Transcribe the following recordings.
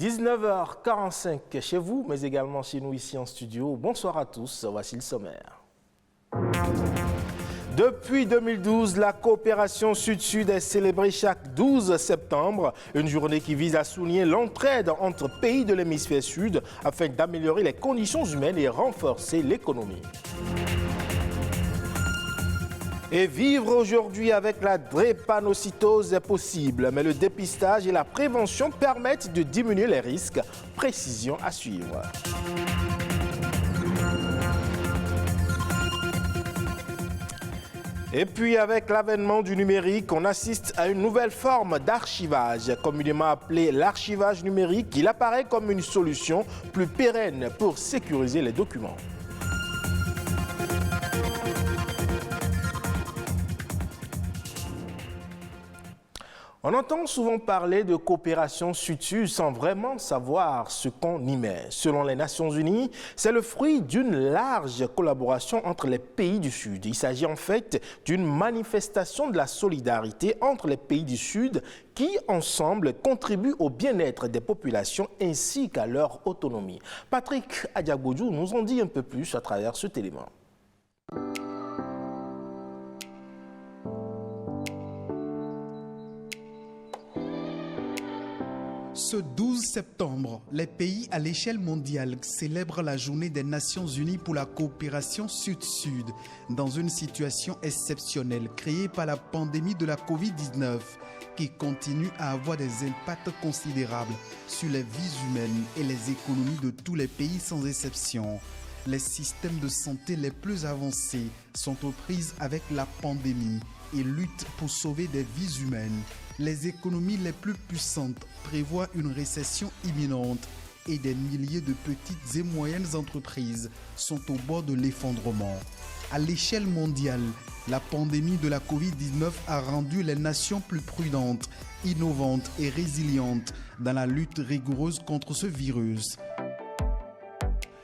19h45 chez vous, mais également chez nous ici en studio. Bonsoir à tous, voici le sommaire. Depuis 2012, la coopération Sud-Sud est célébrée chaque 12 septembre, une journée qui vise à souligner l'entraide entre pays de l'hémisphère sud afin d'améliorer les conditions humaines et renforcer l'économie. Et vivre aujourd'hui avec la drépanocytose est possible, mais le dépistage et la prévention permettent de diminuer les risques. Précision à suivre. Et puis avec l'avènement du numérique, on assiste à une nouvelle forme d'archivage, communément appelée l'archivage numérique. Il apparaît comme une solution plus pérenne pour sécuriser les documents. On entend souvent parler de coopération Sud-Sud sans vraiment savoir ce qu'on y met. Selon les Nations Unies, c'est le fruit d'une large collaboration entre les pays du Sud. Il s'agit en fait d'une manifestation de la solidarité entre les pays du Sud qui, ensemble, contribuent au bien-être des populations ainsi qu'à leur autonomie. Patrick Adiagodjou nous en dit un peu plus à travers cet élément. Ce 12 septembre, les pays à l'échelle mondiale célèbrent la journée des Nations Unies pour la coopération Sud-Sud dans une situation exceptionnelle créée par la pandémie de la Covid-19 qui continue à avoir des impacts considérables sur les vies humaines et les économies de tous les pays sans exception. Les systèmes de santé les plus avancés sont aux prises avec la pandémie et luttent pour sauver des vies humaines. Les économies les plus puissantes prévoient une récession imminente et des milliers de petites et moyennes entreprises sont au bord de l'effondrement. À l'échelle mondiale, la pandémie de la Covid-19 a rendu les nations plus prudentes, innovantes et résilientes dans la lutte rigoureuse contre ce virus.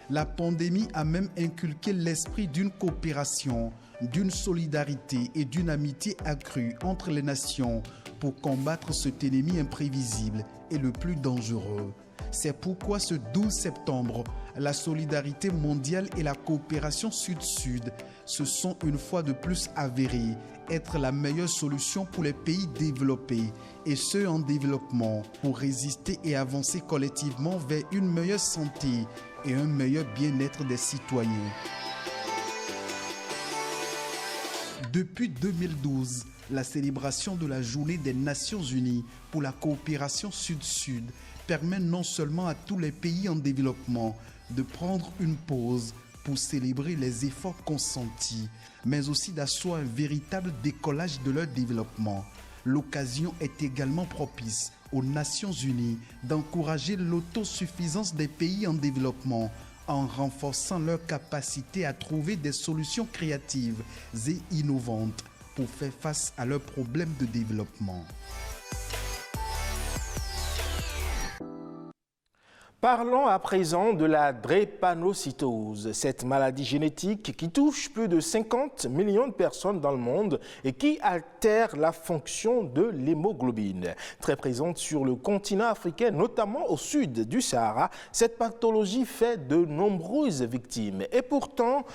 La pandémie a même inculqué l'esprit d'une coopération, d'une solidarité et d'une amitié accrue entre les nations pour combattre cet ennemi imprévisible et le plus dangereux. C'est pourquoi ce 12 septembre, la solidarité mondiale et la coopération Sud-Sud se sont une fois de plus avérées être la meilleure solution pour les pays développés et ceux en développement pour résister et avancer collectivement vers une meilleure santé et un meilleur bien-être des citoyens. Depuis 2012, la célébration de la Journée des Nations Unies pour la coopération Sud-Sud permet non seulement à tous les pays en développement de prendre une pause pour célébrer les efforts consentis, mais aussi d'asseoir un véritable décollage de leur développement. L'occasion est également propice aux Nations Unies d'encourager l'autosuffisance des pays en développement en renforçant leur capacité à trouver des solutions créatives et innovantes pour faire face à leurs problèmes de développement. Parlons à présent de la drépanocytose, cette maladie génétique qui touche plus de 50 millions de personnes dans le monde et qui altère la fonction de l'hémoglobine. Très présente sur le continent africain, notamment au sud du Sahara, cette pathologie fait de nombreuses victimes. Et pourtant,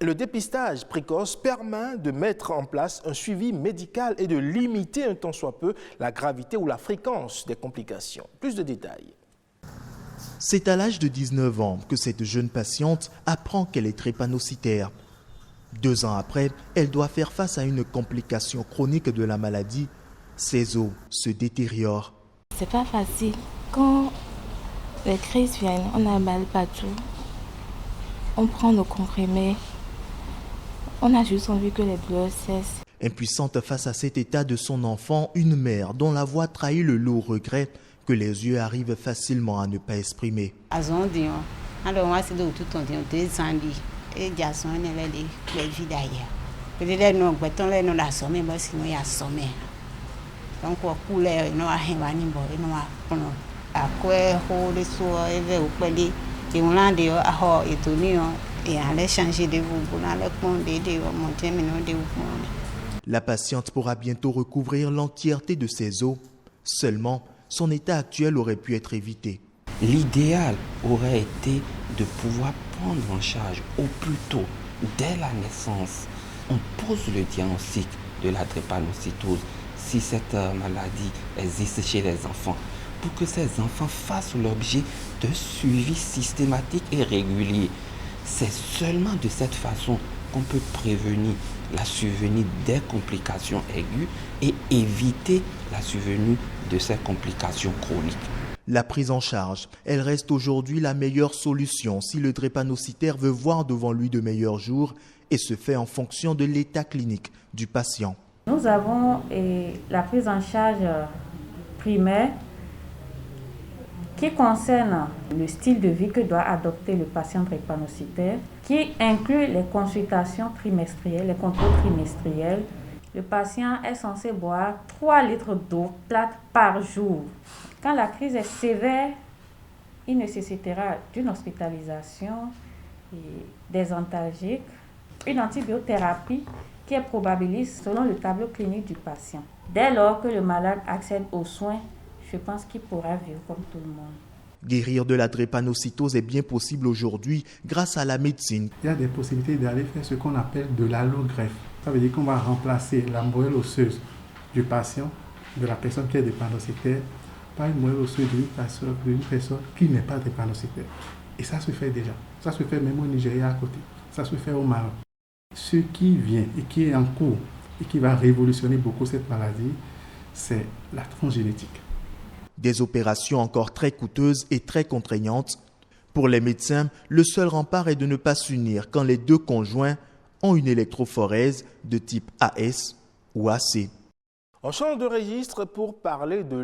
le dépistage précoce permet de mettre en place un suivi médical et de limiter un tant soit peu la gravité ou la fréquence des complications. Plus de détails. C'est à l'âge de 19 ans que cette jeune patiente apprend qu'elle est drépanocytaire. 2 ans après, elle doit faire face à une complication chronique de la maladie. Ses os se détériorent. C'est pas facile. Quand les crises viennent, on a mal partout. On prend nos comprimés. On a juste envie que les douleurs cessent. Impuissante face à cet état de son enfant, une mère dont la voix trahit le lourd regret que les yeux arrivent facilement à ne pas exprimer. La patiente pourra bientôt recouvrir l'entièreté de ses os. Seulement, son état actuel aurait pu être évité. L'idéal aurait été de pouvoir prendre en charge au plus tôt, dès la naissance. On pose le diagnostic de la drépanocytose si cette maladie existe chez les enfants, pour que ces enfants fassent l'objet de suivi systématique et régulier. C'est seulement de cette façon qu'on peut prévenir la survenue des complications aiguës et éviter la survenue de ces complications chroniques. La prise en charge, elle reste aujourd'hui la meilleure solution si le drépanocytaire veut voir devant lui de meilleurs jours et se fait en fonction de l'état clinique du patient. Nous avons la prise en charge primaire qui concerne le style de vie que doit adopter le patient drépanocytaire, qui inclut les consultations trimestrielles, les contrôles trimestriels. Le patient est censé boire 3 litres d'eau plate par jour. Quand la crise est sévère, il nécessitera d'une hospitalisation, des antalgiques, une antibiothérapie qui est probabiliste selon le tableau clinique du patient. Dès lors que le malade accède aux soins, je pense qu'il pourra vivre comme tout le monde. Guérir de la drépanocytose est bien possible aujourd'hui grâce à la médecine. Il y a des possibilités d'aller faire ce qu'on appelle de l'allogreffe. Ça veut dire qu'on va remplacer la moelle osseuse du patient, de la personne qui est drépanocytaire, par une moelle osseuse d'une personne qui n'est pas drépanocytaire. Et ça se fait déjà. Ça se fait même au Nigeria à côté. Ça se fait au Maroc. Ce qui vient et qui est en cours et qui va révolutionner beaucoup cette maladie, c'est la transgénétique. Des opérations encore très coûteuses et très contraignantes. Pour les médecins, le seul rempart est de ne pas s'unir quand les deux conjoints ont une électrophorèse de type AS ou AC. On change de registre pour parler de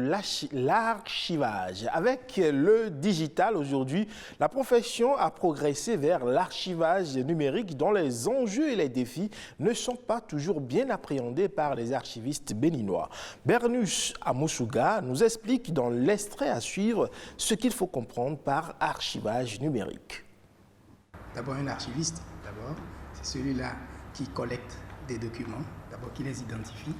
l'archivage. Avec le digital aujourd'hui, la profession a progressé vers l'archivage numérique dont les enjeux et les défis ne sont pas toujours bien appréhendés par les archivistes béninois. Bernus Amoussouga nous explique dans l'extrait à suivre ce qu'il faut comprendre par archivage numérique. D'abord, un archiviste, c'est celui-là qui collecte des documents, d'abord qui les identifie,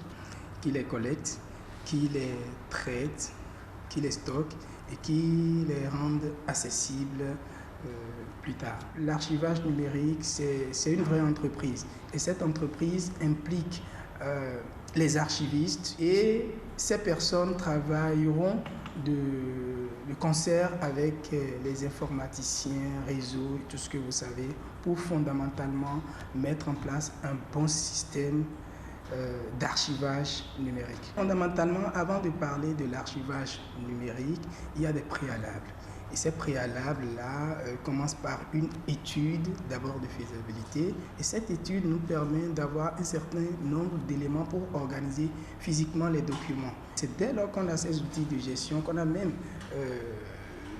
qui les collecte, qui les traite, qui les stocke et qui les rend accessibles plus tard. L'archivage numérique, c'est une vraie entreprise et cette entreprise implique les archivistes et ces personnes travailleront de concert avec les informaticiens, réseaux et tout ce que vous savez pour fondamentalement mettre en place un bon système d'archivage numérique. Fondamentalement, avant de parler de l'archivage numérique, il y a des préalables. Et ces préalables-là commencent par une étude d'abord de faisabilité. Et cette étude nous permet d'avoir un certain nombre d'éléments pour organiser physiquement les documents. C'est dès lors qu'on a ces outils de gestion, qu'on a même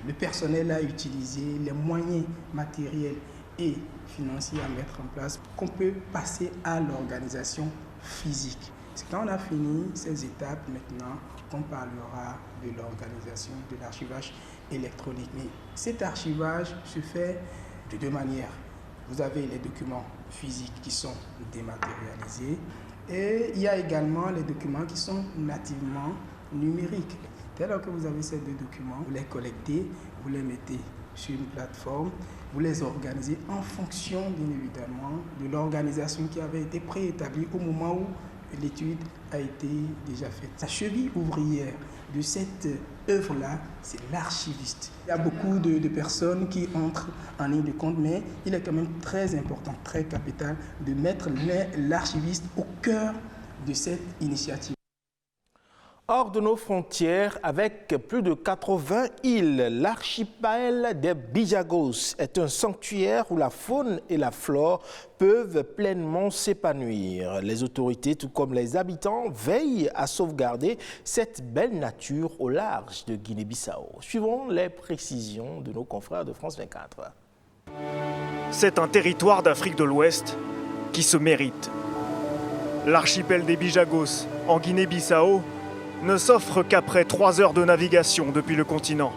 le personnel à utiliser, les moyens matériels et financiers à mettre en place, qu'on peut passer à l'organisation physique. C'est quand on a fini ces étapes maintenant qu'on parlera de l'organisation de l'archivage électronique. Mais cet archivage se fait de deux manières. Vous avez les documents physiques qui sont dématérialisés et il y a également les documents qui sont nativement numériques. Dès lors que vous avez ces deux documents, vous les collectez, vous les mettez sur une plateforme, vous les organisez en fonction, bien évidemment, de l'organisation qui avait été préétablie au moment où l'étude a été déjà faite. La cheville ouvrière de cette œuvre-là, c'est l'archiviste. Il y a beaucoup de personnes qui entrent en ligne de compte, mais il est quand même très important, très capital de mettre l'archiviste au cœur de cette initiative. Hors de nos frontières, avec plus de 80 îles, l'archipel des Bijagos est un sanctuaire où la faune et la flore peuvent pleinement s'épanouir. Les autorités, tout comme les habitants, veillent à sauvegarder cette belle nature au large de Guinée-Bissau. Suivons les précisions de nos confrères de France 24. C'est un territoire d'Afrique de l'Ouest qui se mérite. L'archipel des Bijagos, en Guinée-Bissau, ne s'offre qu'après 3 heures de navigation depuis le continent.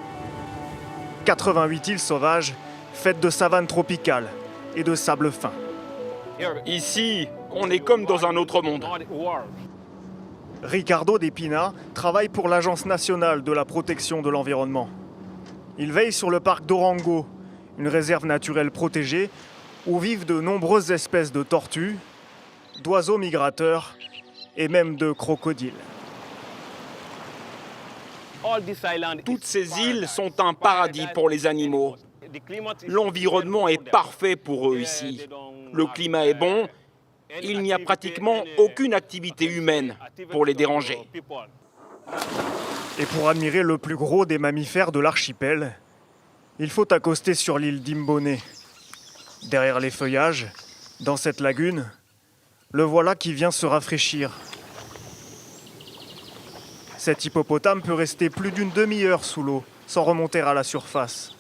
88 îles sauvages, faites de savanes tropicales et de sable fin. Ici, on est comme dans un autre monde. Ricardo Depina travaille pour l'Agence nationale de la protection de l'environnement. Il veille sur le parc d'Orango, une réserve naturelle protégée où vivent de nombreuses espèces de tortues, d'oiseaux migrateurs et même de crocodiles. Toutes ces îles sont un paradis pour les animaux. L'environnement est parfait pour eux ici. Le climat est bon. Il n'y a pratiquement aucune activité humaine pour les déranger. Et pour admirer le plus gros des mammifères de l'archipel, il faut accoster sur l'île d'Imbone. Derrière les feuillages, dans cette lagune, le voilà qui vient se rafraîchir. Cet hippopotame peut rester plus d'une demi-heure sous l'eau, sans remonter à la surface.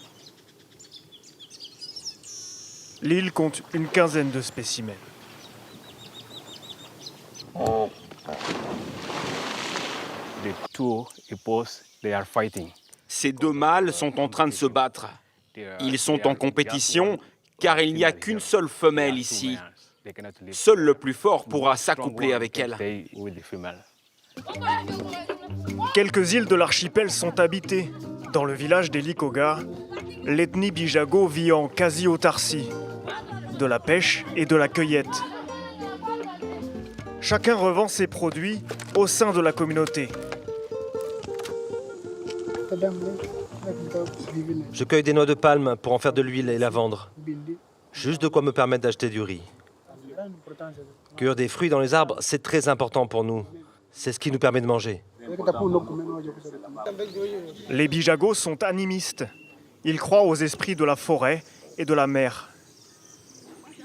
L'île compte une quinzaine de spécimens. Ces deux mâles sont en train de se battre. Ils sont en compétition car il n'y a qu'une seule femelle ici. Seul le plus fort pourra s'accoupler avec elle. Quelques îles de l'archipel sont habitées. Dans le village des Likoga, l'ethnie Bijago vit en quasi-autarcie, de la pêche et de la cueillette. Chacun revend ses produits au sein de la communauté. Je cueille des noix de palme pour en faire de l'huile et la vendre. Juste de quoi me permettre d'acheter du riz. Cueillir des fruits dans les arbres, c'est très important pour nous. C'est ce qui nous permet de manger. Les Bijagos sont animistes. Ils croient aux esprits de la forêt et de la mer.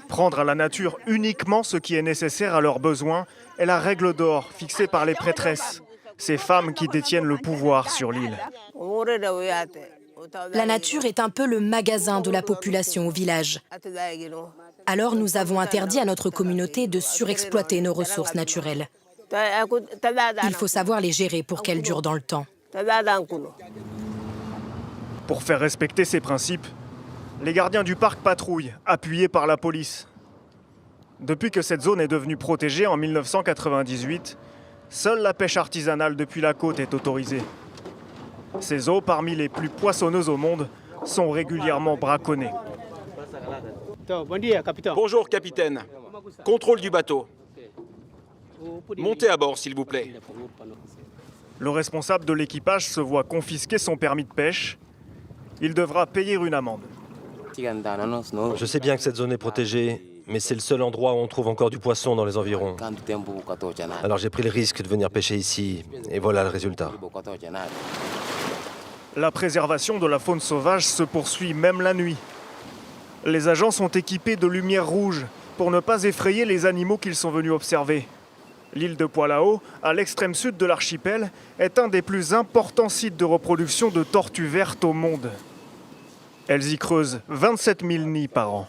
Prendre à la nature uniquement ce qui est nécessaire à leurs besoins est la règle d'or fixée par les prêtresses, ces femmes qui détiennent le pouvoir sur l'île. La nature est un peu le magasin de la population au village. Alors nous avons interdit à notre communauté de surexploiter nos ressources naturelles. Il faut savoir les gérer pour qu'elles durent dans le temps. Pour faire respecter ces principes, les gardiens du parc patrouillent, appuyés par la police. Depuis que cette zone est devenue protégée en 1998, seule la pêche artisanale depuis la côte est autorisée. Ces eaux, parmi les plus poissonneuses au monde, sont régulièrement braconnées. Bonjour, capitaine. Contrôle du bateau. Montez à bord, s'il vous plaît. Le responsable de l'équipage se voit confisquer son permis de pêche. Il devra payer une amende. Je sais bien que cette zone est protégée, mais c'est le seul endroit où on trouve encore du poisson dans les environs. Alors j'ai pris le risque de venir pêcher ici, et voilà le résultat. La préservation de la faune sauvage se poursuit même la nuit. Les agents sont équipés de lumières rouges pour ne pas effrayer les animaux qu'ils sont venus observer. L'île de Poilao, à l'extrême sud de l'archipel, est un des plus importants sites de reproduction de tortues vertes au monde. Elles y creusent 27 000 nids par an.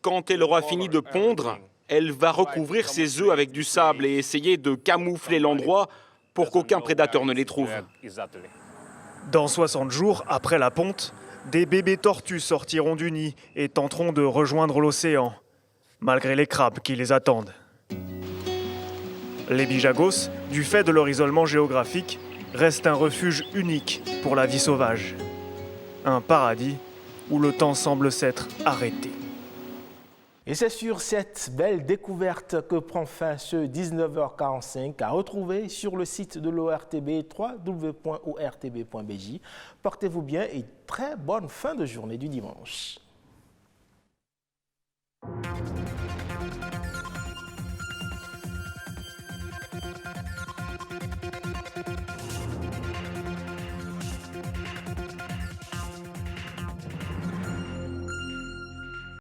Quand elle aura fini de pondre, elle va recouvrir ses œufs avec du sable et essayer de camoufler l'endroit pour qu'aucun prédateur ne les trouve. Dans 60 jours, après la ponte, des bébés tortues sortiront du nid et tenteront de rejoindre l'océan, malgré les crabes qui les attendent. Les Bijagos, du fait de leur isolement géographique, restent un refuge unique pour la vie sauvage. Un paradis où le temps semble s'être arrêté. Et c'est sur cette belle découverte que prend fin ce 19h45 à retrouver sur le site de l'ORTB www.ortb.bj. Portez-vous bien et très bonne fin de journée du dimanche.